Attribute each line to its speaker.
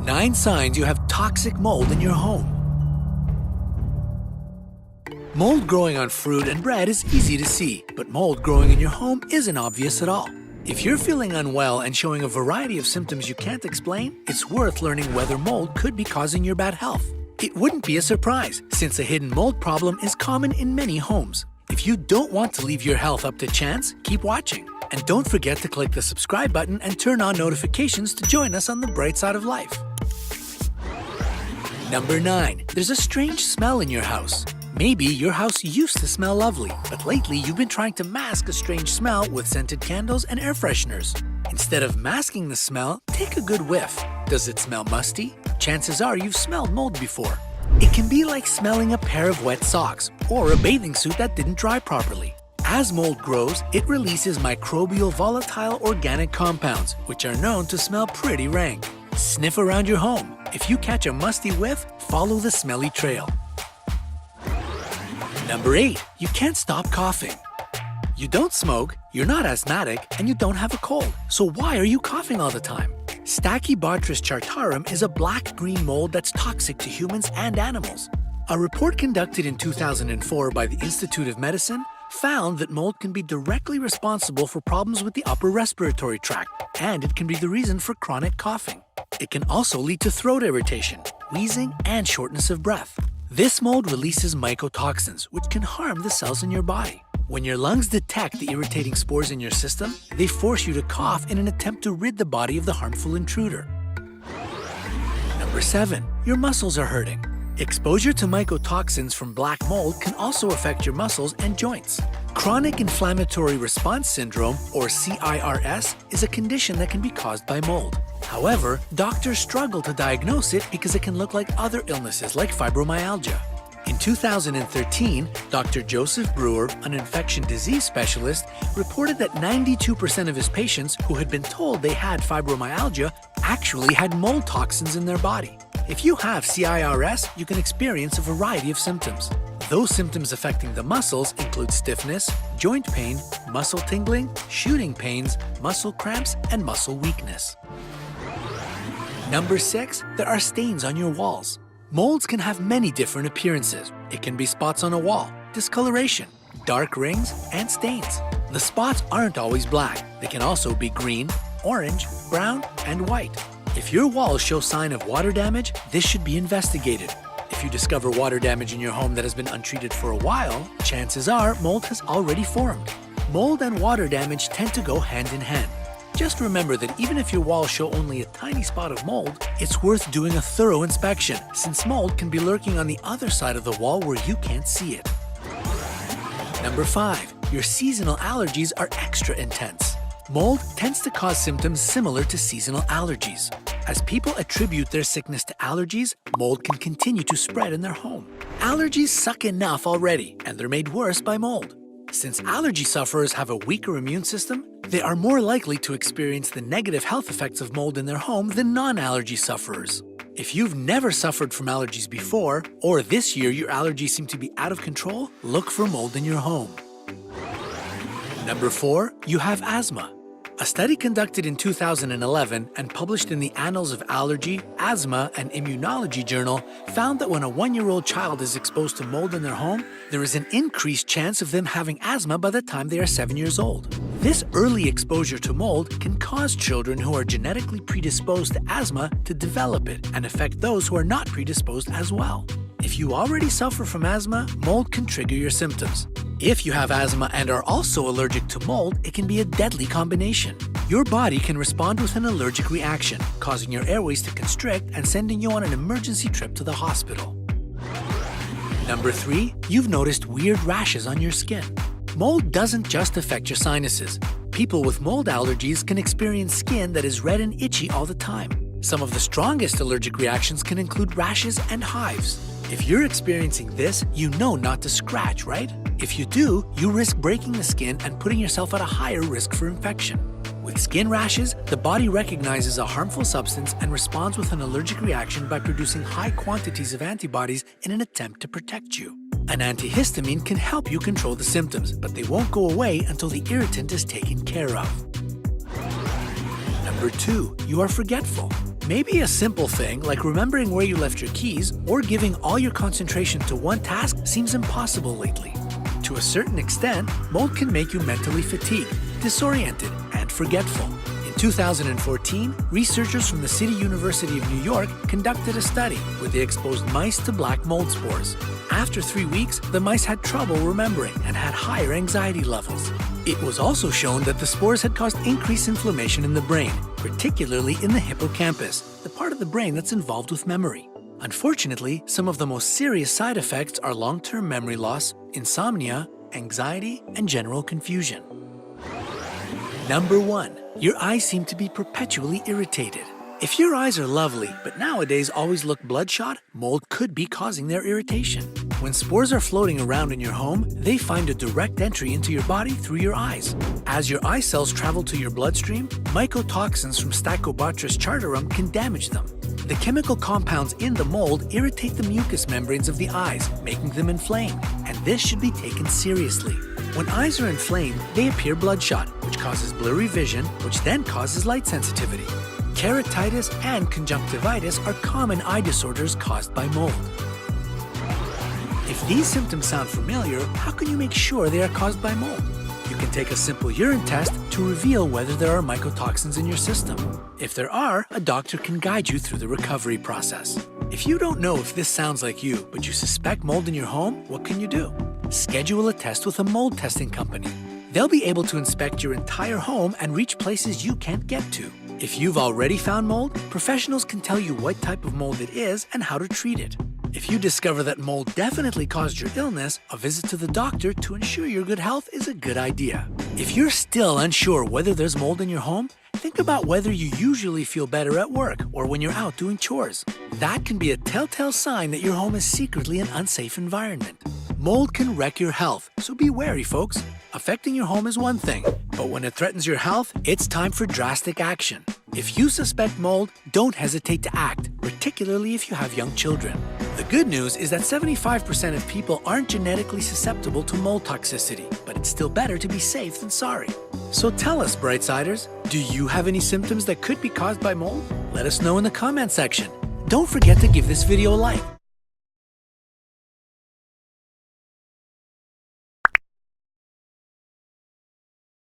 Speaker 1: 9 signs you have toxic mold in your home. Mold growing on fruit and bread is easy to see, but mold growing in your home isn't obvious at all. If you're feeling unwell and showing a variety of symptoms you can't explain, it's worth learning whether mold could be causing your bad health. It wouldn't be a surprise, since a hidden mold problem is common in many homes. If you don't want to leave your health up to chance, keep watching. And don't forget to click the subscribe button and turn on notifications to join us on the bright side of life. Number 9. There's a strange smell in your house. Maybe your house used to smell lovely, but lately you've been trying to mask a strange smell with scented candles and air fresheners. Instead of masking the smell, take a good whiff. Does it smell musty? Chances are you've smelled mold before. It can be like smelling a pair of wet socks or a bathing suit that didn't dry properly. As mold grows, it releases microbial volatile organic compounds, which are known to smell pretty rank. Sniff around your home. If you catch a musty whiff, follow the smelly trail. Number 8. You can't stop coughing. You don't smoke, you're not asthmatic, and you don't have a cold. So why are you coughing all the time? Stachybotrys chartarum is a black-green mold that's toxic to humans and animals. A report conducted in 2004 by the Institute of Medicine found that mold can be directly responsible for problems with the upper respiratory tract, and it can be the reason for chronic coughing. It can also lead to throat irritation, wheezing, and shortness of breath. This mold releases mycotoxins, which can harm the cells in your body. When your lungs detect the irritating spores in your system, they force you to cough in an attempt to rid the body of the harmful intruder. Number 7. Your muscles are hurting. Exposure to mycotoxins from black mold can also affect your muscles and joints. Chronic inflammatory response syndrome, or CIRS, is a condition that can be caused by mold. However, doctors struggle to diagnose it because it can look like other illnesses like fibromyalgia. In 2013, Dr. Joseph Brewer, an infection disease specialist, reported that 92% of his patients who had been told they had fibromyalgia actually had mold toxins in their body. If you have CIRS, you can experience a variety of symptoms. Those symptoms affecting the muscles include stiffness, joint pain, muscle tingling, shooting pains, muscle cramps, and muscle weakness. Number 6. There are stains on your walls. Molds can have many different appearances. It can be spots on a wall, discoloration, dark rings, and stains. The spots aren't always black. They can also be green, orange, brown, and white. If your walls show sign of water damage, this should be investigated. If you discover water damage in your home that has been untreated for a while, chances are mold has already formed. Mold and water damage tend to go hand in hand. Just remember that even if your walls show only a tiny spot of mold, it's worth doing a thorough inspection, since mold can be lurking on the other side of the wall where you can't see it. Number 5. Your seasonal allergies are extra intense. Mold tends to cause symptoms similar to seasonal allergies. As people attribute their sickness to allergies, mold can continue to spread in their home. Allergies suck enough already, and they're made worse by mold. Since allergy sufferers have a weaker immune system, they are more likely to experience the negative health effects of mold in their home than non-allergy sufferers. If you've never suffered from allergies before, or this year your allergies seem to be out of control, look for mold in your home. Number 4. You have asthma. A study conducted in 2011 and published in the Annals of Allergy, Asthma, and Immunology journal found that when a 1-year-old child is exposed to mold in their home, there is an increased chance of them having asthma by the time they are 7 years old. This early exposure to mold can cause children who are genetically predisposed to asthma to develop it and affect those who are not predisposed as well. If you already suffer from asthma, mold can trigger your symptoms. If you have asthma and are also allergic to mold, it can be a deadly combination. Your body can respond with an allergic reaction, causing your airways to constrict and sending you on an emergency trip to the hospital. Number 3. You've noticed weird rashes on your skin. Mold doesn't just affect your sinuses. People with mold allergies can experience skin that is red and itchy all the time. Some of the strongest allergic reactions can include rashes and hives. If you're experiencing this, you know not to scratch, right? If you do, you risk breaking the skin and putting yourself at a higher risk for infection. With skin rashes, the body recognizes a harmful substance and responds with an allergic reaction by producing high quantities of antibodies in an attempt to protect you. An antihistamine can help you control the symptoms, but they won't go away until the irritant is taken care of. Number 2. You are forgetful. Maybe a simple thing like remembering where you left your keys or giving all your concentration to one task seems impossible lately. To a certain extent, mold can make you mentally fatigued, disoriented, and forgetful. In 2014, researchers from the City University of New York conducted a study where they exposed mice to black mold spores. After 3 weeks, the mice had trouble remembering and had higher anxiety levels. It was also shown that the spores had caused increased inflammation in the brain, particularly in the hippocampus, the part of the brain that's involved with memory. Unfortunately, some of the most serious side effects are long-term memory loss, insomnia, anxiety, and general confusion. Number 1. Your eyes seem to be perpetually irritated. If your eyes are lovely, but nowadays always look bloodshot, mold could be causing their irritation. When spores are floating around in your home, they find a direct entry into your body through your eyes. As your eye cells travel to your bloodstream, mycotoxins from Stachybotrys chartarum can damage them. The chemical compounds in the mold irritate the mucous membranes of the eyes, making them inflamed, and this should be taken seriously. When eyes are inflamed, they appear bloodshot, which causes blurry vision, which then causes light sensitivity. Keratitis and conjunctivitis are common eye disorders caused by mold. If these symptoms sound familiar, how can you make sure they are caused by mold? You can take a simple urine test to reveal whether there are mycotoxins in your system. If there are, a doctor can guide you through the recovery process. If you don't know if this sounds like you, but you suspect mold in your home, what can you do? Schedule a test with a mold testing company. They'll be able to inspect your entire home and reach places you can't get to. If you've already found mold, professionals can tell you what type of mold it is and how to treat it. If you discover that mold definitely caused your illness, a visit to the doctor to ensure your good health is a good idea. If you're still unsure whether there's mold in your home, think about whether you usually feel better at work or when you're out doing chores. That can be a telltale sign that your home is secretly an unsafe environment. Mold can wreck your health, so be wary, folks. Affecting your home is one thing, but when it threatens your health, it's time for drastic action. If you suspect mold, don't hesitate to act, particularly if you have young children. The good news is that 75% of people aren't genetically susceptible to mold toxicity, but it's still better to be safe than sorry. So tell us, Brightsiders, do you have any symptoms that could be caused by mold? Let us know in the comment section. Don't forget to give this video a like.